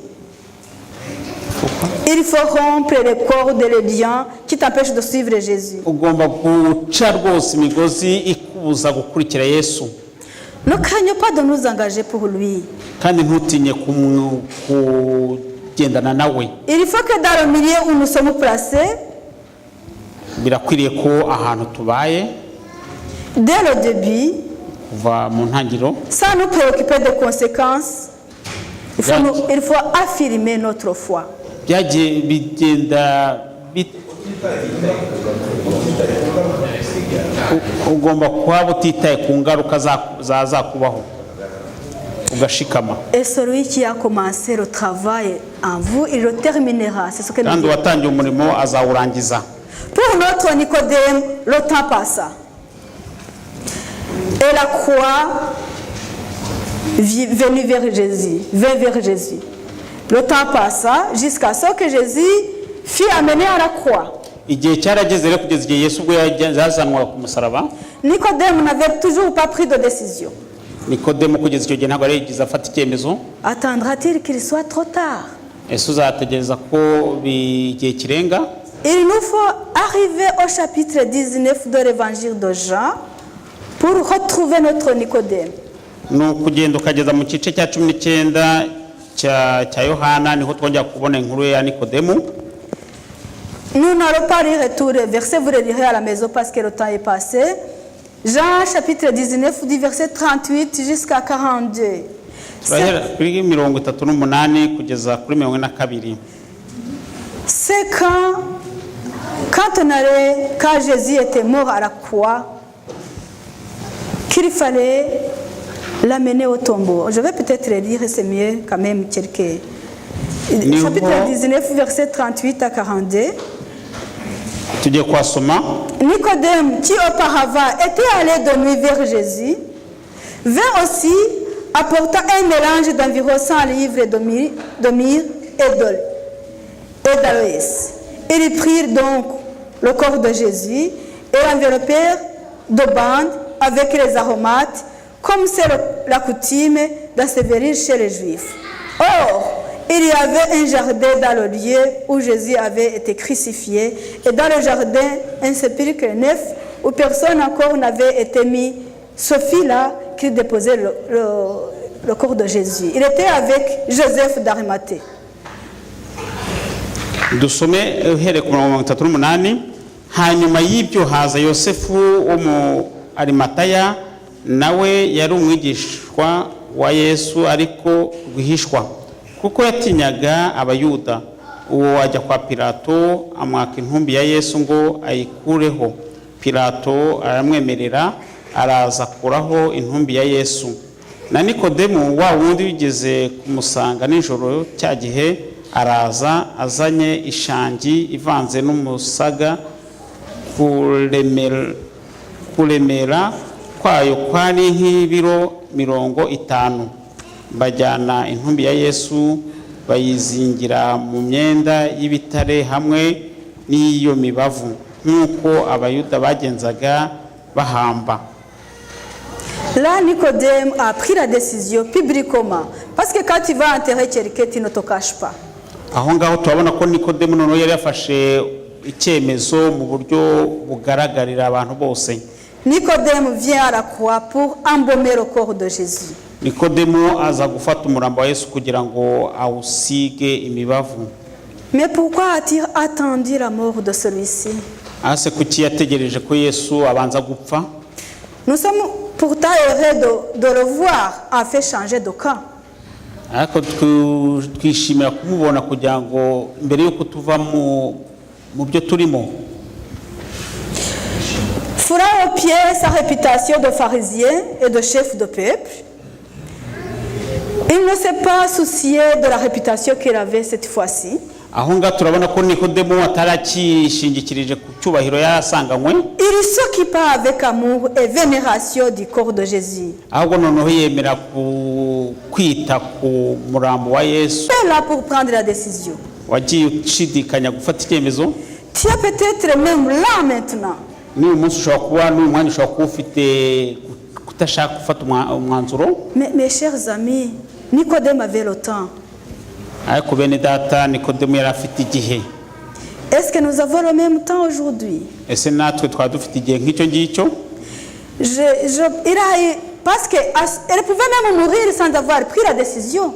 Il faut rompre les cordes et les liens qui t'empêchent de suivre Jésus. Ugomba guca rwose imigozi ikubuza gukurikira Yesu. Ne craignez pas de nous engager pour lui. Kandi ntutinye kugendana nawe. Il faut que dans le milieu où nous sommes placés, birakwiriye ko ahantu tubaye, dès le début, kuva mu ntangiriro, sans nous préoccuper des conséquences, il faut affirmer notre foi. Byagiye bigenda ugomba kuba utitaye ku ngaruka zakubaho. ugashikama. Et celui qui a commencé le travail en vous, il le terminera. C'est ce que nous Kandi disons. watangiye umurimo azawurangiza. Pour notre Nicodème, le temps passa. Et la croix venue vers Jésus, vint vers Jésus. Le temps passa jusqu'à ce que Jésus fut amené à la croix. Igihe cyarageze rero kugeza igihe Yesu ubwo yazanwa ku musaraba. Nicodème n'avait toujours pas pris de décision. Nikodemo kugeza icyo gihe ntabwo yari yagize afata icyemezo. Attendra-t-il qu'il soit trop tard? Ese uzategereza ko igihe kirenga? Il nous faut arriver au chapitre 19 de l'évangile de Jean pour retrouver notre Nicodème. Ni ukugenda ukageza mu gice cya 19 cya Yohana niho twongera kubona inkuru ya Nikodemu. Nous n'allons pas lire tous les versets, vous les lirez à la maison parce que le temps est passé. Jean chapitre 19 du verset 38 jusqu'à 42. Kuri 38 kugeza kuri 42. C'est quand Jésus était mort à la croix, qu'il fallait l'amener au tombeau. Je vais peut-être le lire, c'est mieux quand même quelques. Chapitre 19, verset 38 à 42. Nicodème, qui auparavant était allé dormir vers Jésus, vint aussi apportant un mélange d'environ 100 livres de myrrhe et d'aloès. Ils prirent donc le corps de Jésus et l'enveloppèrent de bandes avec les aromates, comme c'est la coutume d'ensevelir chez les Juifs. Or, il y avait un jardin dans le lieu où Jésus avait été crucifié, et dans le jardin, un sépulcre neuf où personne encore n'avait été mis. Sophie là, qui déposait le corps de Jésus. Il était avec Joseph d'Arimathée. Dusome uhere ku 38 hanyuma y'ibyo haza Yosefu wo mu Arimataya nawe yari umwigishwa wa Yesu ariko rwihishwa kuko yatinyaga abayuda. Uwo ajya kwa Pilato amwaka intumbi ya Yesu ngo ayikureho. Pilato aramwemerera araza kuraho intumbi ya Yesu. Na Nikodemu wa wundi wigeze kumusanga nijoro cya gihe araza azanye ishangi ivanze n'umusaga, kuremera kwayo kwari nk'ibiro 50. Bajyana intumbi ya Yesu bayizingira mu myenda y'ibitare hamwe n'iyo mibavu nk'uko abayuda bagenzaga bahamba. Là, Nicodème a pris la décision publiquement, parce que quand tu vas enterrer quelqu'un, tu ne te caches pas. Aho ngaho turabona ko Nikodemu noneho yari yafashe icyemezo mu buryo bugaragarira abantu bose. Nicodème vient à la croix pour embaumer le corps de Jésus. Nikodemu aza gufata umurambo wa Yesu kugira ngo awusige imibavu. Mais pourquoi a-t-il attendu la mort de celui-ci? Ase kuki yategereje ko Yesu abanza gupfa? Nous sommes pourtant heureux de le voir en fait changer de camp. Ariko twishimira kumubona kugira ngo mbere yuko tuva mu byo turimo. Fourrant au pied sa réputation de pharisien et de chef de peuple, il ne s'est pas soucié de la réputation qu'il avait cette fois-ci. Aho nga turabona ko Nikodemu atarakishingikirije ku cyubahiro yarasanganywe. Il s'occupa avec amour et vénération du corps de Jésus. Ahubwo noneho yemera kwita ku murambo wa Yesu. Il est là pour prendre la décision. Wagiye ushidikanya gufata icyemezo. Tu es peut-être même là maintenant. Ni umunsi ushobora kuba n'umwanya ushobora kuba ufite kutashaka gufata umwanzuro. Mes chers amis, Nicodème avait le temps. Ariko bene data Nikodemu yari afite igihe. Est-ce que nous avons le même temps aujourd'hui? Ese natwe twaba dufite igihe nk'icyo ngicyo? Parce qu'elle pouvait même mourir sans avoir pris la décision.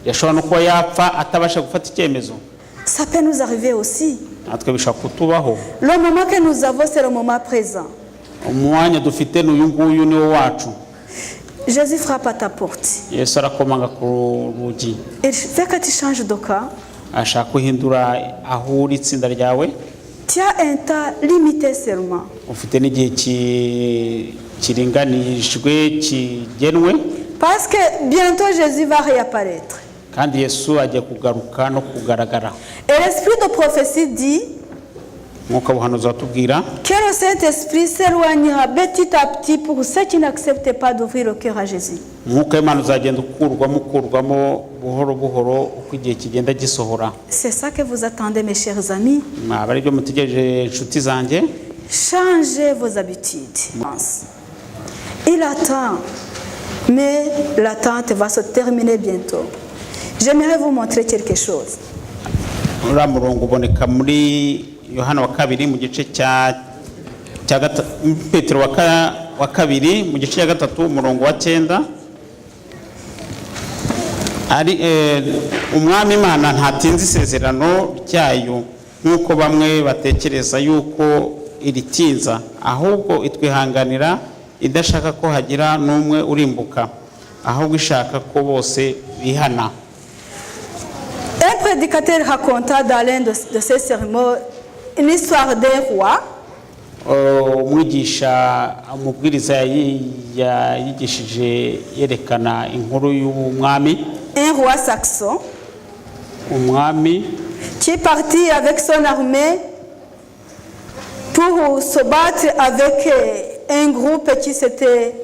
Yashobora no kuba yapfa atabasha gufata icyemezo. Ça peut nous arriver aussi. Natwe bishobora kutubaho. Le moment que nous avons, c'est le moment présent. Umwanya dufite n'uyu nguyu niwo wacu. Jésus frappe à ta porte. Yesu arakomanga ku rugi. Il fait que tu changes de camp. Ashaka kuhindura aho uri itsinda ryawe. Tu as un temps limité seulement. Ufite n'igihe kiringanijwe kigenwe. Parce que bientôt Jésus va réapparaître. kandi Yesu agiye kugaruka no kugaragara. Et l'esprit de prophétie dit Mwuka w'ubuhanuzi watubwira que le Saint-Esprit s'éloignera petit à petit pour ceux qui n'acceptent pas d'ouvrir le cœur à Jésus. Mwuka w'Imana uzagenda ukurwamo buhoro buhoro uko igihe kigenda gisohora. C'est ça que vous attendez, mes chers amis. Mwaba aribyo mutegereje inshuti zanjye. Changez vos habitudes. Il attend, mais l'attente va se terminer bientôt. J'aimerais vous montrer quelque chose. Uriya murongo uboneka muri Yohana wa kabiri mu gice cya Petero wa kabiri mu gice cya gatatu umurongo wa 9. Ari umwami Imana ntatinze isezerano ryayo nk'uko bamwe batekereza yuko iritinza, ahubwo itwihanganira idashaka ko hagira n'umwe urimbuka, ahubwo ishaka ko bose bihana. Un prédicateur raconta dans l'un de ses sermons une histoire d'un roi. Umwigisha umubwiriza yigishije yerekana inkuru y'umwami. Un roi saxon Umwami qui est parti avec son armée pour se battre avec un groupe qui s'était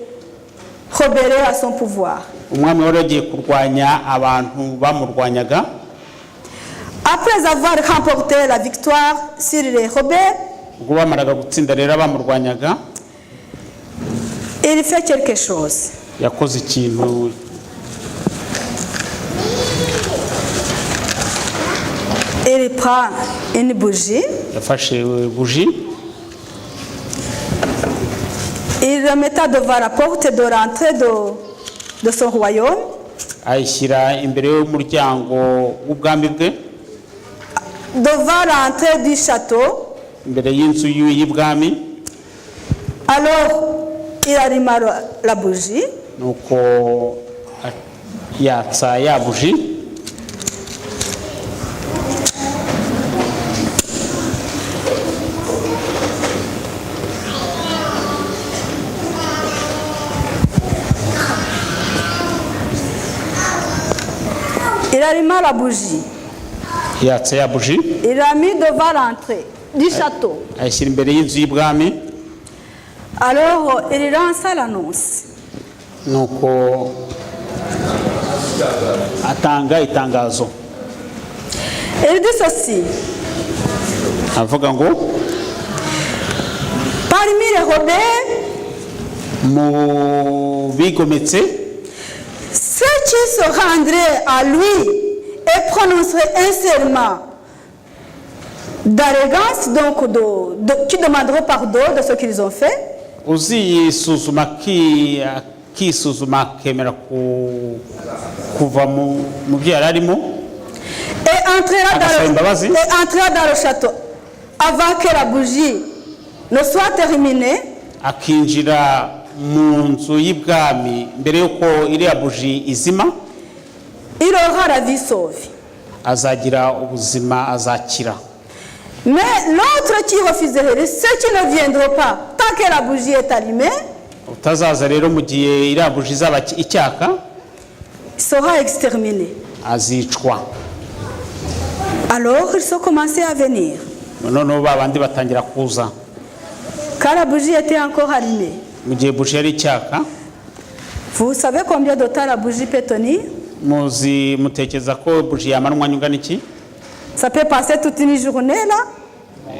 rebellé à son pouvoir. Umwami wari yagiye kurwanya abantu bamurwanyaga. Après avoir remporté la victoire sur les rebelles, ubwo bamaraga gutsinda rero bamurwanyaga, il fait quelque chose. yakoze ikintu. Il prend une bougie, Yafashe buji, il la met devant la porte de l'entrée de son royaume, ayishyira imbere y'umuryango w'ubwami bwe, devant l'entrée du château. imbere y'inzu y'ibwami. Alors, il alluma la bougie. Nuko yatsa ya buji, Il alluma la bougie. yatsa ya buji, Il l'a mis devant l'entrée du château. ayishyira imbere y'inzu y'ibwami. Alors, il lança l'annonce. Nuko atanga itangazo, Il dit ceci: avuga ngo parmi les rebelles, mu bigometse, ceux qui se rendraient à lui et prononceraient un serment d'arrogance, donc qui demanderont pardon de ce qu'ils ont fait, uzisuzuma akisuzuma akemera kuva mu byo yari arimo, et agasaba imbabazi, entrera dans le château avant que la bougie ne soit terminée. akinjira mu nzu y'ibwami mbere yuko iriya buji izima, Il aura la vie sauvée. azagira ubuzima, azakira. Mais l'autre qui refuserait, ceux qui ne viendront pas tant que la bougie est allumée, Utazaza rero mu gihe iriya buji izaba icyaka, sera exterminé. azicwa. Alors ils ont commencé à venir. Noneho babandi batangira kuza Quand la bougie était encore allumée. mu gihe buji yari icyaka. Vous savez combien de temps la bougie peut tenir? Mutekereza ko buji yamara umwanya ungana iki? Ça peut passer toute une journée là.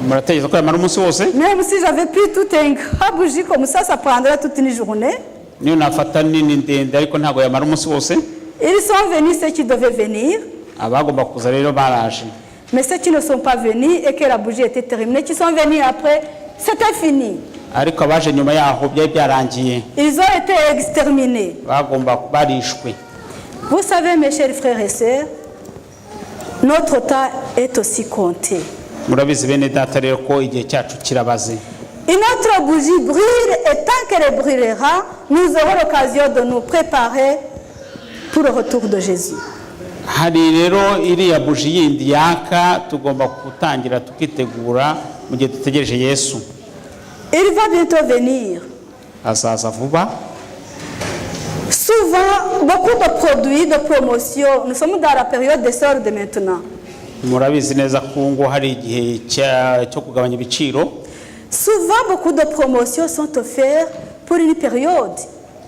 Muratekereza ko yamara umunsi wose? Même si j'avais pris toute une grande bougie comme ça prendrait toute une journée. Niyo nafata nini ndende ariko ntago yamara umunsi wose. Ils sont venus ceux qui devaient venir. Abagomba kuza rero baraje. Mais ceux qui ne sont pas venus et que la bougie était terminée, qui sont venus après, c'était fini. Ariko abaje nyuma yaho byari byarangiye. Ils ont été exterminés. Bagomba barishwe. Vous savez, mes chers frères et sœurs, notre temps est aussi compté. Murabizi bene data rero ko igihe cyacu kirabaze. Et notre bougie brûle et tant qu'elle brûlera, nous aurons l'occasion de nous préparer pour le retour de Jésus. Hari rero iriya buji yindi yaka tugomba gutangira tukitegura mu gihe dutegereje Yesu. Il va bientôt venir. Azaza vuba. Souvent, beaucoup de produits de promotion, nous sommes dans la période des soldes maintenant. murabizi neza ko ngo hari igihe cyo kugabanya ibiciro. Souvent, beaucoup de promotions sont offertes pour une période.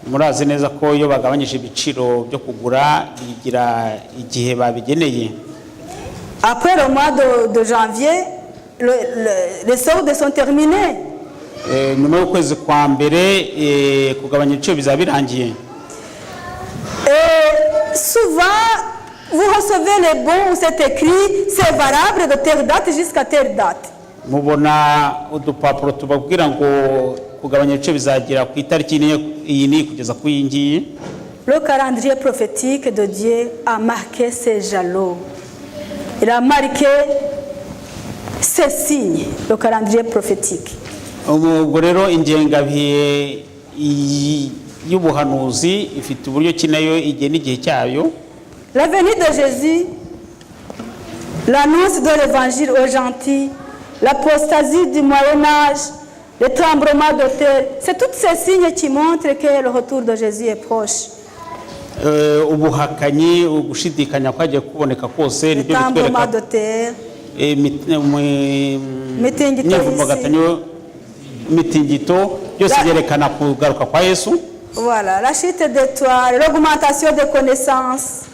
Murazi neza ko iyo bagabanyije ibiciro byo kugura bigira igihe babigeneye. Après le mois de janvier, les soldes sont terminés. Nyuma y'ukwezi kwa mbere kugabanya ibiciro bizaba birangiye. Et souvent, vous recevez les bons où c'est écrit, c'est valable de telle date jusqu'à telle date. Mubona udupapuro tubabwira ngo kugabanya ibiciro bizagira ku itariki iyi ni kugeza ku yingiye. Le calendrier prophétique de Dieu a marqué ses jalons. Il a marqué ses signes, le calendrier prophétique. Ubwo rero ingengabihe y'ubuhanuzi ifite uburyo ki nayo igihe n'igihe cyayo. La venue de Jésus, l'annonce de l'évangile aux gentils, l'apostasie du Moyen-Âge, le tremblement de terre, c'est tous ces signes qui montrent que le retour de Jésus est proche. Ubuhakanyi ugushidikanya kwagiye kuboneka kose nibyo bitwereka de terre, mitingito byose byerekana kugaruka kwa Yesu. Voilà, la chute d'étoiles, l'augmentation des connaissances,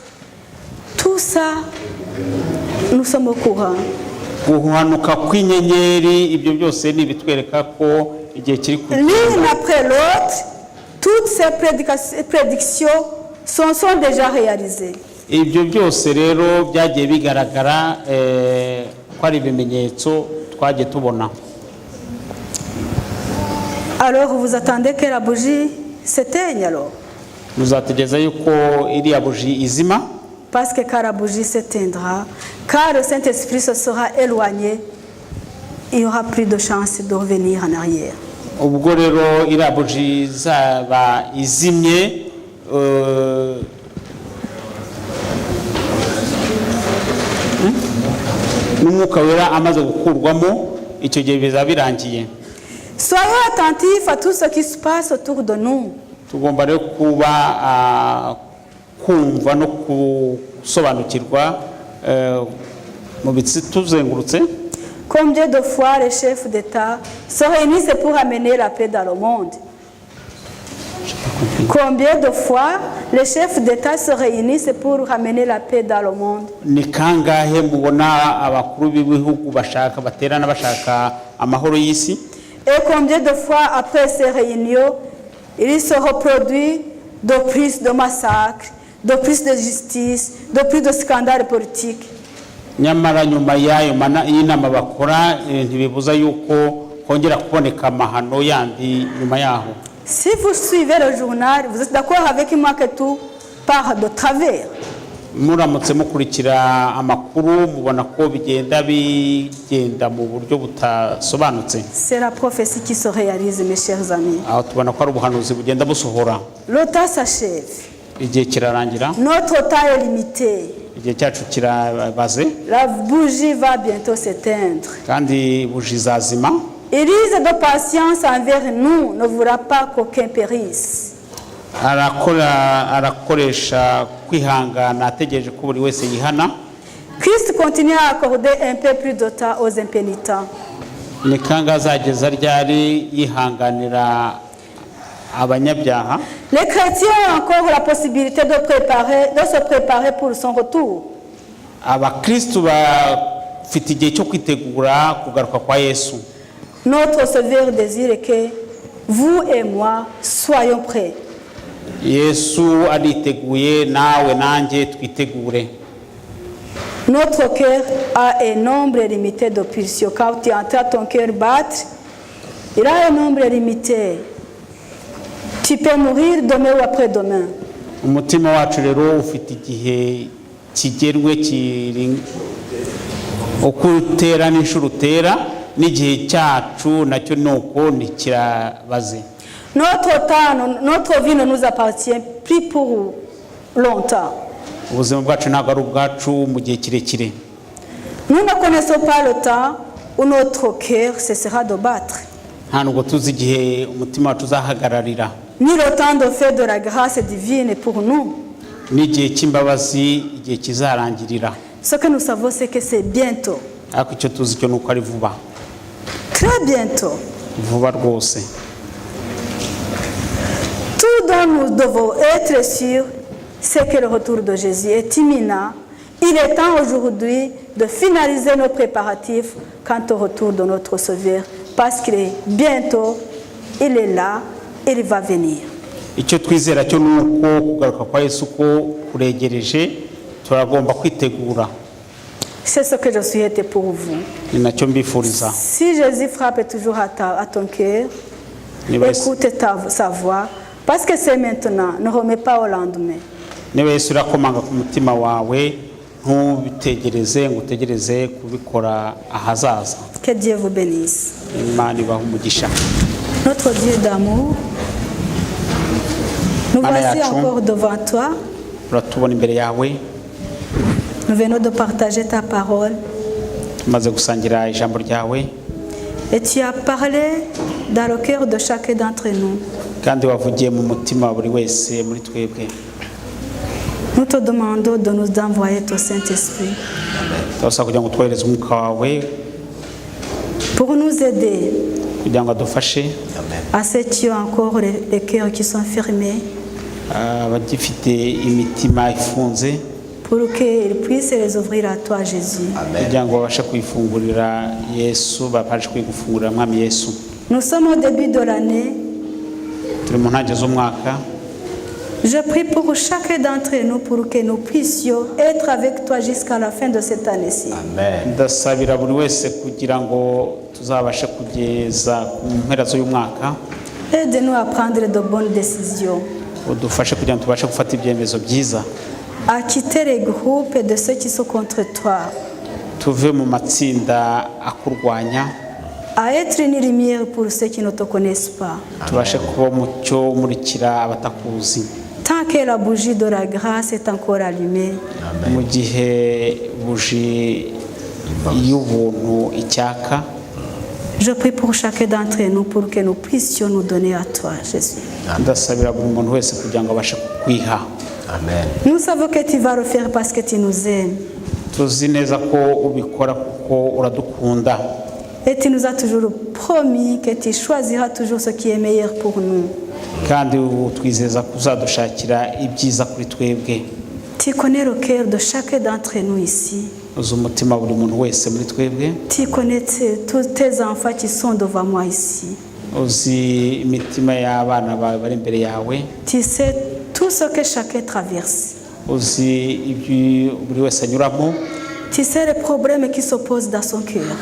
tout ça, nous sommes au courant. Guhanuka kw'inyenyeri ibyo byose ni bitwereka ko igihe kiri kugenda. L'une après l'autre, toutes ces prédictions sont déjà réalisées. Ibyo byose rero byagiye bigaragara ko ari ibimenyetso twagiye tubona. Alors vous attendez que la bougie s'éteigne alors? Muzategeza yuko iriya buji izima? Parce que quand la bougie s'éteindra, quand le Saint-Esprit se sera éloigné, il n'y aura plus de chance de revenir en arrière. Ubwo rero iriya buji izaba izimye n'umwuka wera amaze gukurwamo, icyo gihe bizaba birangiye. Soyons attentifs à tout ce qui se passe autour de nous. Tugomba rero kuba kumva no gusobanukirwa mu bituzengurutse. Combien de fois les chefs d'État se réunissent pour amener la paix dans le monde? Combien de fois les chefs d'État se réunissent pour ramener la paix dans le monde? Ni kangahe mubona abakuru b'ibihugu bashaka baterana bashaka amahoro y'isi? Et combien de fois après ces réunions, il se reproduit de plus de massacres, de plus de justice, de plus de scandales politiques? Nyamara nyuma y'ayo y'inama bakora ntibibuza yuko kongera kuboneka amahano yandi nyuma yaho. Si vous suivez le journal, vous êtes d'accord avec moi que tout part de travers. Muramutse mukurikira amakuru mubona ko bigenda mu buryo butasobanutse. C'est la prophétie qui se réalise, mes chers amis. Aho tubona ko ari ubuhanuzi bugenda busohora. Le temps s'achève. Igihe kirarangira. Notre temps est limité. Igihe cyacu kirabaze. La bougie va bientôt s'éteindre. Kandi buji izazima. Il use de patience envers nous, ne voudra pas qu'aucun périsse. Arakoresha kwihangana ategereje ko buri wese yihana. Christ continue à accorder un peu plus de temps aux impénitents. Ni kanga azageza ryari yihanganira abanyabyaha? Les chrétiens ont encore la possibilité de se préparer pour son retour. Abakristo bafite igihe cyo kwitegura kugaruka kwa Yesu. Notre Sauveur désire que vous et moi soyons prêts. Yesu ariteguye, nawe nanjye twitegure. Notre cœur a un nombre limité de pulsions. Quand tu entends ton cœur battre, il a un nombre limité. Tu peux mourir demain ou après-demain. Umutima wacu rero ufite igihe kigerwe kiri ukutera n'inshuro utera n'igihe cyacu nacyo nuko nikirabaze. Notre vie ne nous appartient plus pour longtemps. Ubuzima bwacu ntabwo ari ubwacu mu gihe kirekire. Nous ne connaissons pas le temps où notre cœur cessera de battre. Nta nubwo tuzi igihe umutima wacu uzahagararira. ni le temps de faire de la grâce divine pour nous. n'igihe cy'imbabazi igihe kizarangirira. Ce que nous savons, c'est que c'est bientôt. Ariko icyo tuzi cyo ni uko ari vuba, Très bientôt. vuba rwose. Tout dont nous devons être sûrs, c'est que le retour de Jésus est imminent. Il est temps aujourd'hui de finaliser nos préparatifs quant au retour de notre Sauveur, parce qu'il est bientôt, il est là, il va venir. Icyo twizera cyo ni uko kugaruka kwa Yesu ko kuregereje, turagomba kwitegura. C'est ce que je souhaite pour vous. Ni nacyo mbifuriza. Si Jésus frappe toujours à ton cœur, Niba Yesu- écoute sa voix, parce que c'est maintenant, ne remets pas au lendemain. niba Yesu urakomanga ku mutima wawe, ntubitegereze ngo utegereze kubikora ahazaza. Que Dieu vous bénisse. Imana ibahe umugisha. Notre Dieu d'amour, nous Mana voici yacu. encore devant toi. Uratubona imbere yawe, Nous venons de partager ta parole tumaze gusangira ijambo ryawe, et tu as parlé dans le cœur de chacun d'entre nous. kandi wavugiye mu mutima wa buri wese muri twebwe. Nous te demandons de nous envoyer ton Saint-Esprit Turasaba kugira ngo twohereze umwuka wawe pour nous aider kugira ngo adufashe, à ceux qui ont encore les cœurs qui sont fermés, abagifite imitima ifunze, pour qu'ils puissent les ouvrir à toi, Jésus. kugira ngo babashe kwifungurira Yesu, babashe kwigufungurira Mwami Yesu. Nous sommes au début de l'année. Turi mu ntangiriro z'umwaka. Je prie pour chacun d'entre nous pour que nous puissions être avec toi jusqu'à la fin de cette année-ci. Ndasabira buri wese kugira ngo tuzabashe kugeza ku mpera z'uyu mwaka, Aide-nous à prendre de bonnes décisions, udufashe kugira ngo tubashe gufata ibyemezo byiza, à quitter les groupes de ceux qui sont contre toi, tuve mu matsinda akurwanya, à être une lumière pour ceux qui ne te connaissent pas. tubashe kuba umucyo umurikira abatakuzi. Tant que la bougie de la grâce est encore allumée, Mu gihe buji y'ubuntu icyaka, je prie pour chacun d'entre nous pour que nous puissions nous donner à toi, Jésus. ndasabira buri muntu wese kugira ngo abashe kukwiha. Nous savons que tu vas le faire parce que tu nous aimes. Tuzi neza ko ubikora kuko uradukunda, Et tu nous as toujours promis que tu choisiras toujours ce qui est meilleur pour nous. kandi utwizeza ko uzadushakira ibyiza kuri twebwe. Tu connais le cœur de chacun d'entre nous ici. Uzi umutima buri muntu wese muri twebwe, Tu connais tous tes enfants qui sont devant moi ici. uzi imitima y'abana bawe bari imbere yawe, Tu sais tout ce que chacun traverse. uzi ibyo buri wese anyuramo, Tu sais les problèmes qui s'opposent dans son cœur.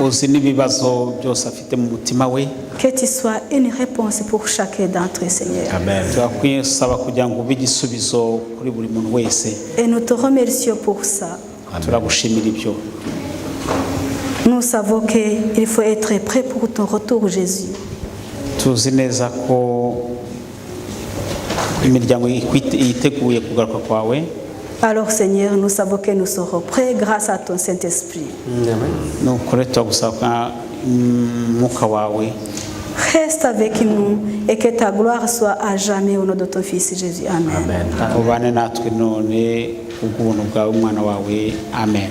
uzi n'ibibazo byose afite mu mutima we. Que tu sois une réponse pour chacun d'entre eux, Seigneur. Turakwisaba kugira ngo ube igisubizo kuri buri muntu wese. Et nous te remercions pour ça. Turagushimira ibyo. Nous savons qu'il faut être prêt pour ton retour, Jésus. Tuzi neza ko imiryango yiteguye kugaruka kwawe. Alors, Seigneur, nous savons que nous serons prêts grâce à ton Saint-Esprit. Nuko rero turagusaba umwuka wawe Reste avec nous et que ta gloire soit à jamais au nom de ton Fils Jésus. Amen. ubane natwe none ubw'ubuntu bwawe umwana wawe. Amen.